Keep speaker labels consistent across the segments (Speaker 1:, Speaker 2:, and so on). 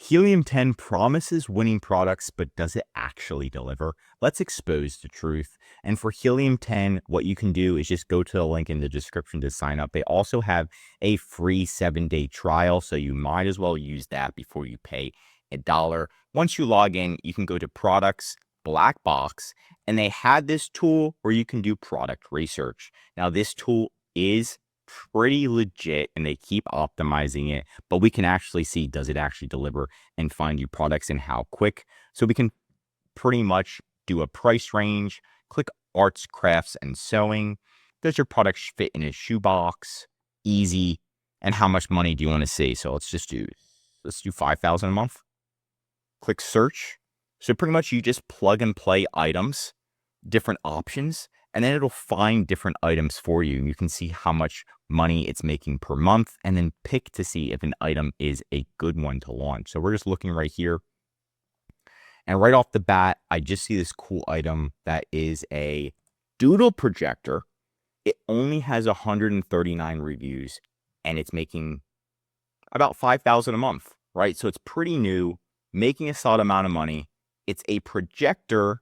Speaker 1: Helium 10 promises winning products, but does it actually deliver? Let's expose the truth. And for Helium 10, what you can do is just go to the link in the description to sign up. They also have a free 7-day trial, so you might as well use that before you pay $1. Once you log in, you can go to Products, Black Box, and they had this tool where you can do product research. Now, this tool is pretty legit and they keep optimizing it, but we can actually see, does it actually deliver and find you products and how quick? So we can pretty much do a price range, click arts, crafts, and sewing. Does your product fit in a shoebox? Easy. And how much money do you want to see? So let's do 5,000 a month. Click search. So pretty much you just plug and play items, different options, and then it'll find different items for you. You can see how much money it's making per month and then pick to see if an item is a good one to launch. So we're just looking right here. And right off the bat, I just see this cool item that is a Doodle projector. It only has 139 reviews and it's making about 5,000 a month, right? So it's pretty new, making a solid amount of money. It's a projector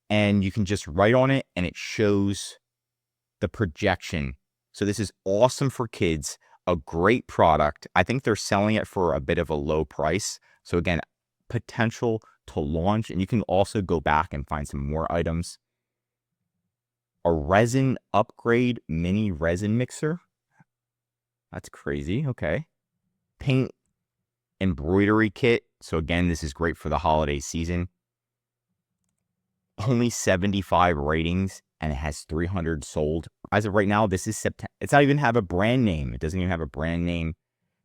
Speaker 1: and you can just write on it and it shows the projection. So this is awesome for kids, a great product. I think they're selling it for a bit of a low price. So again, potential to launch, and you can also go back and find some more items. A resin upgrade mini resin mixer. That's crazy. Okay. Paint embroidery kit. So again, this is great for the holiday season. Only 75 ratings and it has 300 sold. As of right now, this is September. It's not even have a brand name. It doesn't even have a brand name.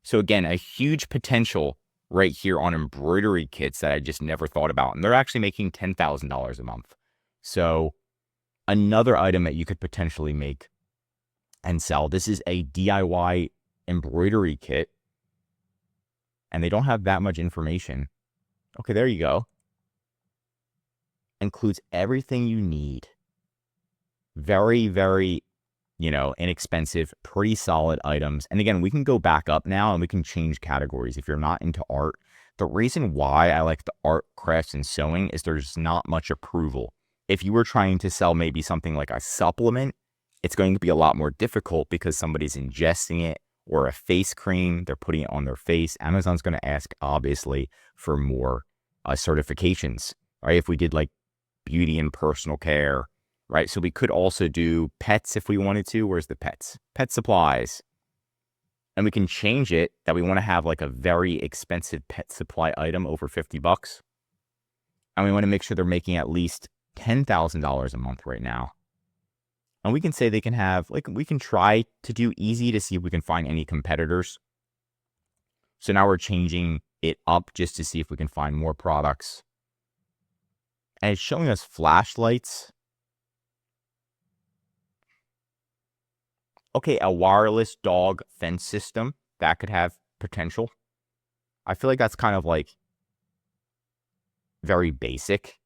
Speaker 1: So again, a huge potential right here on embroidery kits that I just never thought about. And they're actually making $10,000 a month. So another item that you could potentially make and sell. This is a DIY embroidery kit. And they don't have that much information. Okay, there you go. Includes everything you need. Very, very, inexpensive, pretty solid items. And again, we can go back up now and we can change categories if you're not into art. The reason why I like the art, crafts, and sewing is there's not much approval. If you were trying to sell maybe something like a supplement, it's going to be a lot more difficult because somebody's ingesting it, or a face cream, they're putting it on their face. Amazon's going to ask, obviously, for more certifications, right? If we did like beauty and personal care, right? So we could also do pets if we wanted to. Where's the pets? Pet supplies. And we can change it that we want to have like a very expensive pet supply item over $50. And we want to make sure they're making at least $10,000 a month right now. And we can say they can have, we can try to do easy to see if we can find any competitors. So now we're changing it up just to see if we can find more products. And it's showing us flashlights. Okay, a wireless dog fence system. That could have potential. I feel like that's kind of like very basic.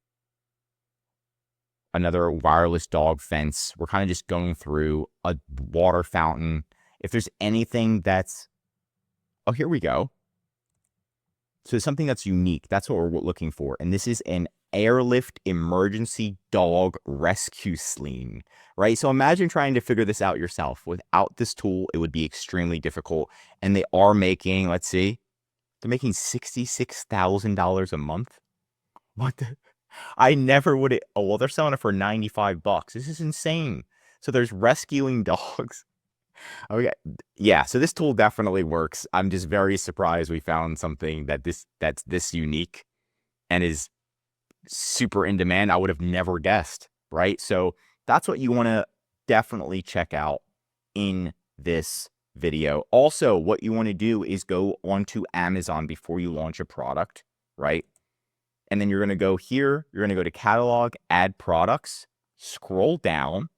Speaker 1: Another wireless dog fence. We're kind of just going through a water fountain. If there's anything that's, oh, here we go. So something that's unique. That's what we're looking for. And this is an airlift emergency dog rescue sling, right? So imagine trying to figure this out yourself. Without this tool, it would be extremely difficult. And they are making, let's see, they're making $66,000 a month. What the? I never would. Oh, well, they're selling it for $95. This is insane. So there's rescuing dogs. Okay. Yeah. So this tool definitely works. I'm just very surprised we found something that's this unique and is super in demand. I would have never guessed. Right. So that's what you want to definitely check out in this video. Also, what you want to do is go onto Amazon before you launch a product. Right. And then you're going to go here, you're going to go to catalog, add products, scroll down,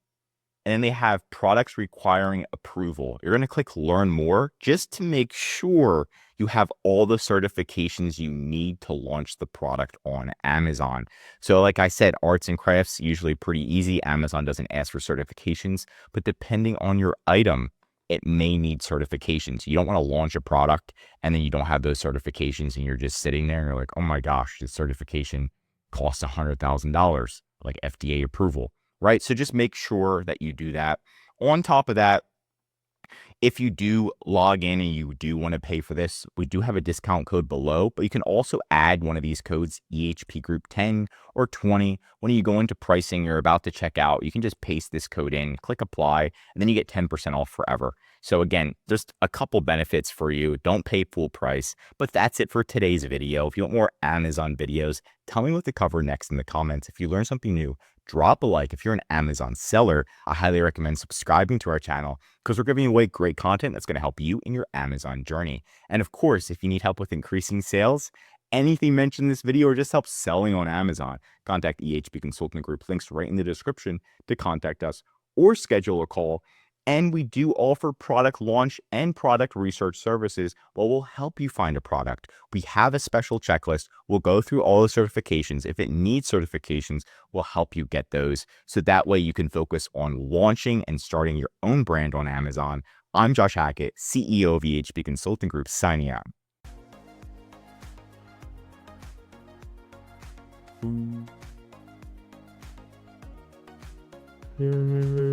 Speaker 1: and then they have products requiring approval. You're going to click learn more just to make sure you have all the certifications you need to launch the product on Amazon. So like I said, arts and crafts, usually pretty easy. Amazon doesn't ask for certifications, but depending on your item, it may need certifications. You don't want to launch a product and then you don't have those certifications and you're just sitting there and you're like, oh my gosh, this certification costs $100,000, like FDA approval, right? So just make sure that you do that. On top of that, if you do log in and you do want to pay for this, we do have a discount code below, but you can also add one of these codes, EHP Group 10 or 20. When you go into pricing, you're about to check out, you can just paste this code in, click apply, and then you get 10% off forever. So again, just a couple benefits for you. Don't pay full price, but that's it for today's video. If you want more Amazon videos, tell me what to cover next in the comments. If you learned something new, drop a like. If you're an Amazon seller, I highly recommend subscribing to our channel because we're giving away great content that's going to help you in your Amazon journey. And of course, if you need help with increasing sales, anything mentioned in this video or just help selling on Amazon, contact EHP Consulting Group. Links right in the description to contact us or schedule a call. And we do offer product launch and product research services where we'll help you find a product. We have a special checklist. We'll go through all the certifications. If it needs certifications, we'll help you get those. So that way you can focus on launching and starting your own brand on Amazon. I'm Josh Hackett, CEO of EHP Consulting Group, signing out.
Speaker 2: Yeah.